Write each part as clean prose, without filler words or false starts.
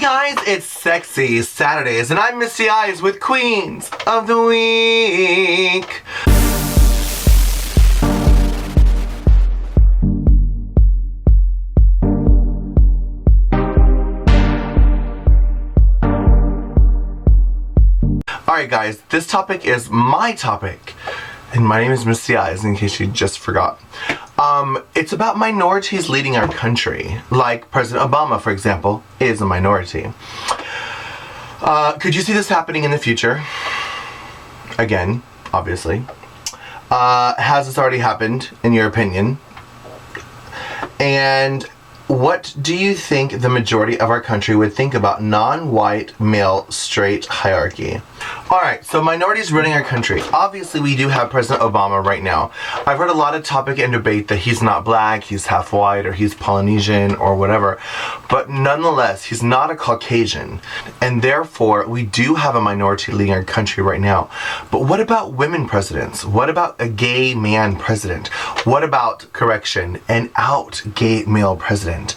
guys, it's Sexy Saturdays, and I'm Misty Eyez with Queens of the Week. Alright guys, this topic is my topic, and my name is Misty Eyez, in case you just forgot. It's about minorities leading our country, like President Obama, for example, is a minority. Could you see this happening in the future? Again, obviously. Has this already happened, in your opinion? And what do you think the majority of our country would think about non-white, male, straight hierarchy? Alright, so minorities running our country. Obviously, we do have President Obama right now. I've heard a lot of topic and debate that he's not black, he's half white, or he's Polynesian, or whatever. But nonetheless, he's not a Caucasian. And therefore, we do have a minority leading our country right now. But what about women presidents? What about a gay man president? What about, correction, an out gay male president?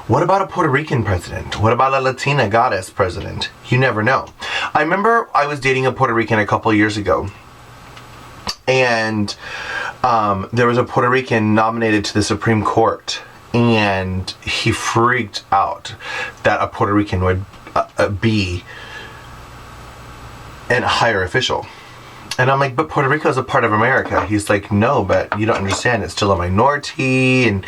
What about a Puerto Rican president? What about a Latina goddess president? You never know. I remember I was dating a Puerto Rican a couple years ago, and there was a Puerto Rican nominated to the Supreme Court, and he freaked out that a Puerto Rican would be a higher official. And I'm like, but Puerto Rico is a part of America. He's like, no, but you don't understand. It's still a minority. And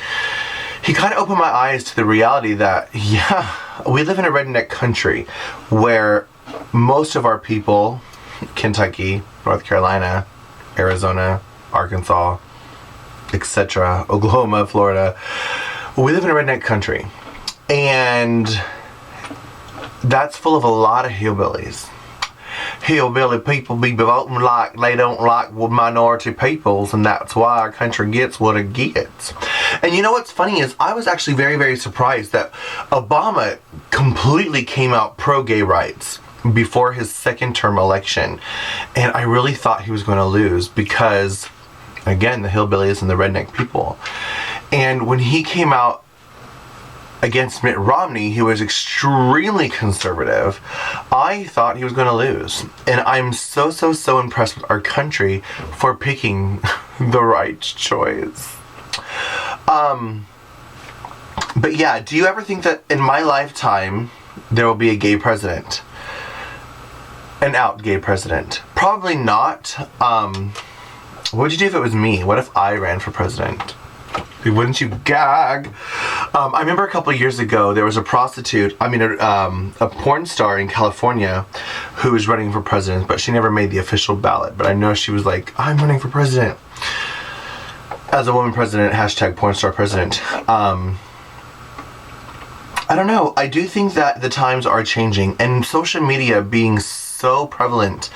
he kind of opened my eyes to the reality that, yeah, we live in a redneck country where most of our people, Kentucky, North Carolina, Arizona, Arkansas, etc., Oklahoma, Florida, we live in a redneck country. And that's full of a lot of hillbillies. Hillbilly people be voting like they don't like minority peoples, and that's why our country gets what it gets. And you know what's funny is I was actually very, very surprised that Obama completely came out pro-gay rights before his second term election. And I really thought he was going to lose because, again, the hillbillies and the redneck people. And when he came out against Mitt Romney, he was extremely conservative. I thought he was going to lose. And I'm so impressed with our country for picking the right choice. But yeah, do you ever think that in my lifetime there will be a gay president? An out gay president? Probably not. What would you do if it was me? What if I ran for president? Wouldn't you gag? I remember a couple of years ago there was a prostitute, a porn star in California who was running for president, but she never made the official ballot. But I know she was like, I'm running for president. As a woman president, hashtag porn star president. I don't know. I do think that the times are changing, and social media being so prevalent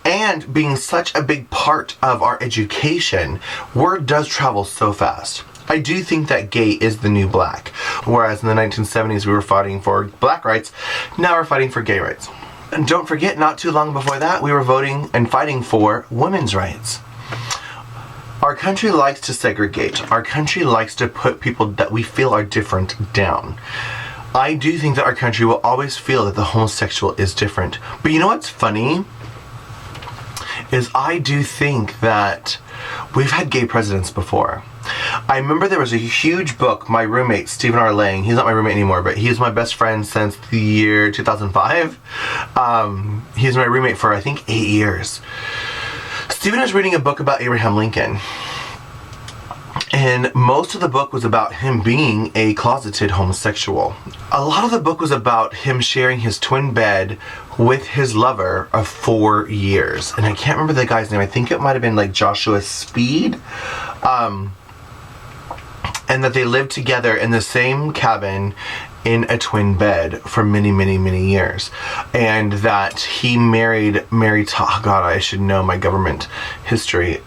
and being such a big part of our education, word does travel so fast. I do think that gay is the new black. Whereas in the 1970s we were fighting for black rights, now we're fighting for gay rights. And don't forget, not too long before that, we were voting and fighting for women's rights. Our country likes to segregate. Our country likes to put people that we feel are different down. I do think that our country will always feel that the homosexual is different. But you know what's funny? Is I do think that we've had gay presidents before. I remember there was a huge book, my roommate, Stephen R. Lang, he's not my roommate anymore, but he's my best friend since the year 2005. He's my roommate for, I think, 8 years. Stephen was reading a book about Abraham Lincoln. And most of the book was about him being a closeted homosexual. A lot of the book was about him sharing his twin bed with his lover of 4 years. And I can't remember the guy's name. I think it might have been like Joshua Speed. And that they lived together in the same cabin in a twin bed for many years. And that he married Todd. Oh God, I should know my government history.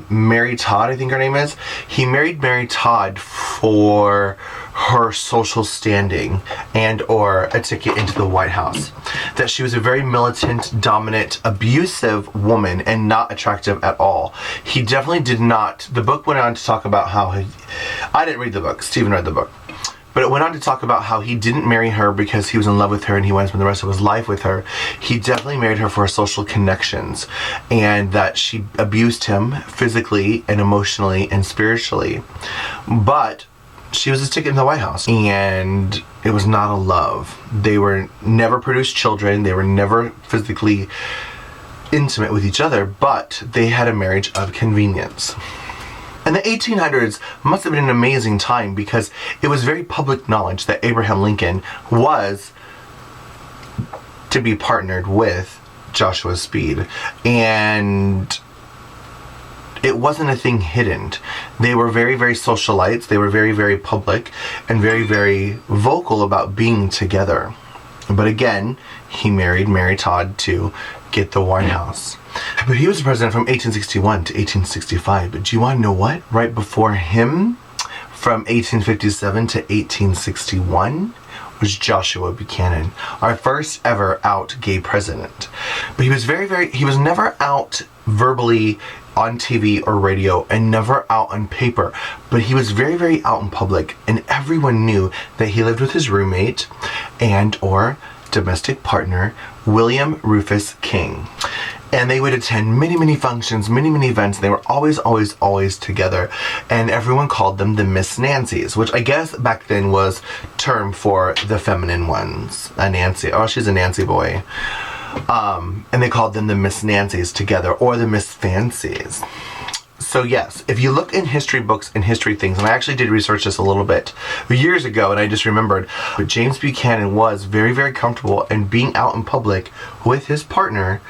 Mary Todd, I think her name is. He married Mary Todd for her social standing and or a ticket into the White House. That she was a very militant, dominant, abusive woman and not attractive at all. He definitely did not. The book went on to talk about how I didn't read the book. Stephen read the book. But it went on to talk about how he didn't marry her because he was in love with her and he wanted to spend the rest of his life with her. He definitely married her for social connections, and that she abused him physically and emotionally and spiritually. But she was his ticket in the White House, and it was not a love. They were never produced children. They were never physically intimate with each other, but they had a marriage of convenience. And the 1800s must have been an amazing time because it was very public knowledge that Abraham Lincoln was to be partnered with Joshua Speed. And it wasn't a thing hidden. They were very, very socialites. They were very, very public and very, very vocal about being together. But again, he married Mary Todd to get the White House. But he was president from 1861 to 1865. But do you want to know what? Right before him, from 1857 to 1861, was Joshua Buchanan, our first ever out gay president. But he was he was never out verbally on TV or radio, and never out on paper, but he was very, very out in public, and everyone knew that he lived with his roommate and or domestic partner, William Rufus King. And they would attend many, many functions, many, many events. They were always, always, always together. And everyone called them the Miss Nancys, which I guess back then was term for the feminine ones. A Nancy. Oh, she's a Nancy boy. And they called them the Miss Nancys together, or the Miss Fancies. So yes, if you look in history books and history things, and I actually did research this a little bit years ago, and I just remembered, but James Buchanan was very, very comfortable in being out in public with his partner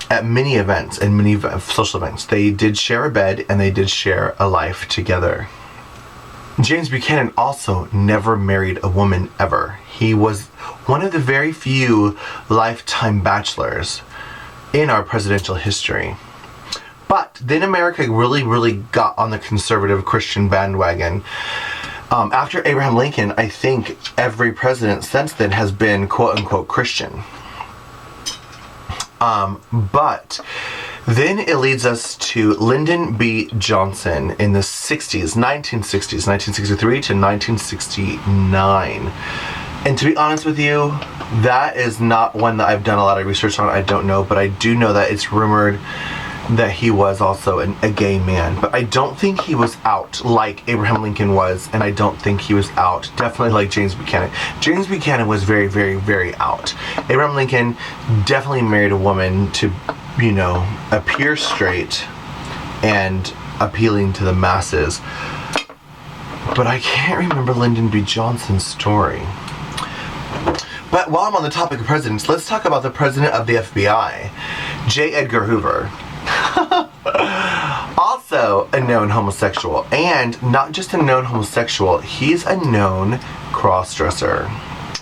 at many events and many social events. They did share a bed and they did share a life together. James Buchanan also never married a woman ever. He was one of the very few lifetime bachelors in our presidential history. But then America really, really got on the conservative Christian bandwagon. After Abraham Lincoln, I think every president since then has been quote-unquote Christian. But then it leads us to Lyndon B. Johnson in the 1960s, 1963 to 1969. And to be honest with you, that is not one that I've done a lot of research on. I don't know, but I do know that it's rumored that he was also a gay man. But I don't think he was out like Abraham Lincoln was, and I don't think he was out definitely like James Buchanan. James Buchanan was very, very, very out. Abraham Lincoln definitely married a woman to, you know, appear straight and appealing to the masses. But I can't remember Lyndon B. Johnson's story. But while I'm on the topic of presidents, let's talk about the president of the FBI, J. Edgar Hoover. Also a known homosexual, and not just a known homosexual, he's a known cross-dresser.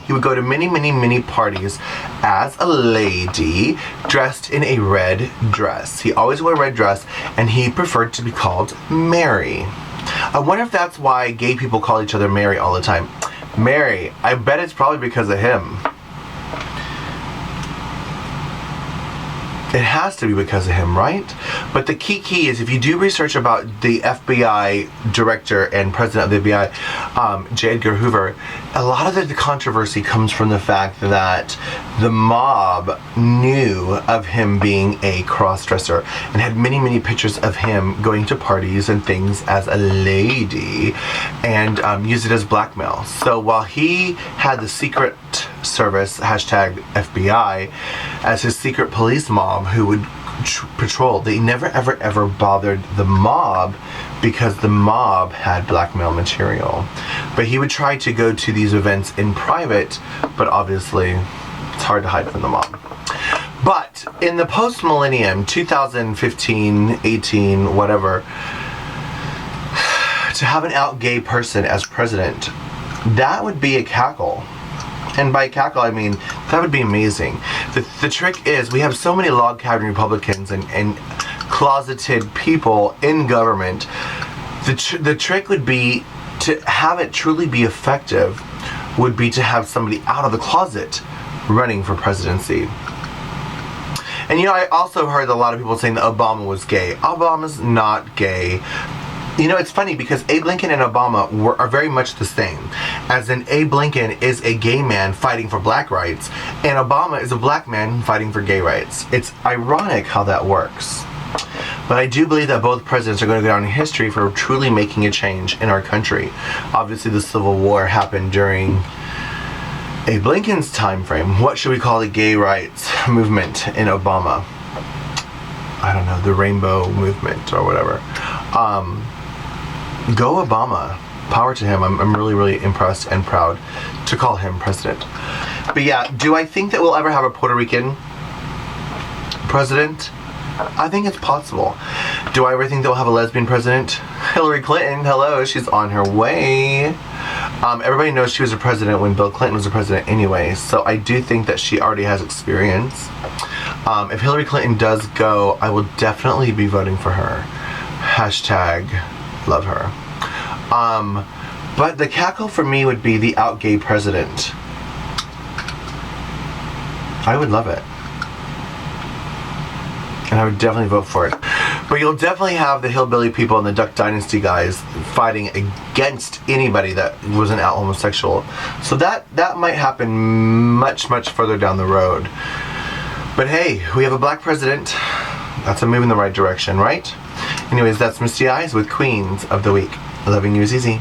He would go to many, many, many parties as a lady dressed in a red dress. He always wore a red dress, and he preferred to be called Mary. I wonder if that's why gay people call each other Mary all the time. Mary, I bet it's probably because of him. It has to be because of him, right? But the key is, if you do research about the FBI director and president of the FBI, J. Edgar Hoover, a lot of the controversy comes from the fact that the mob knew of him being a cross-dresser and had many, many pictures of him going to parties and things as a lady, and used it as blackmail. So while he had the Secret Service, hashtag FBI, as his secret police mob who would patrol, they never ever bothered the mob because the mob had blackmail material. But he would try to go to these events in private, but obviously it's hard to hide from the mob. But in the post-millennium, 2015, 18, whatever, to have an out gay person as president, that would be a cackle. And by cackle, I mean, that would be amazing. The trick is, we have so many log cabin Republicans and closeted people in government. The trick would be, to have it truly be effective, would be to have somebody out of the closet running for presidency. And you know, I also heard a lot of people saying that Obama was gay. Obama's not gay. You know, it's funny because Abe Lincoln and Obama are very much the same. As in, Abe Lincoln is a gay man fighting for black rights, and Obama is a black man fighting for gay rights. It's ironic how that works. But I do believe that both presidents are going to go down in history for truly making a change in our country. Obviously, the Civil War happened during Abe Lincoln's time frame. What should we call the gay rights movement in Obama? I don't know, the rainbow movement or whatever. Go Obama. Power to him. I'm really, really impressed and proud to call him president. But yeah, do I think that we'll ever have a Puerto Rican president? I think it's possible. Do I ever think that we'll have a lesbian president? Hillary Clinton, hello, she's on her way. Everybody knows she was a president when Bill Clinton was a president anyway, so I do think that she already has experience. If Hillary Clinton does go, I will definitely be voting for her. Hashtag love her. But the cackle for me would be the out gay president. I would love it. And I would definitely vote for it. But you'll definitely have the hillbilly people and the Duck Dynasty guys fighting against anybody that was an out homosexual. So that might happen much, much further down the road. But hey, we have a black president. That's a move in the right direction, right? Anyways, that's Misty Eyez with Queens of the Week. Loving you is easy.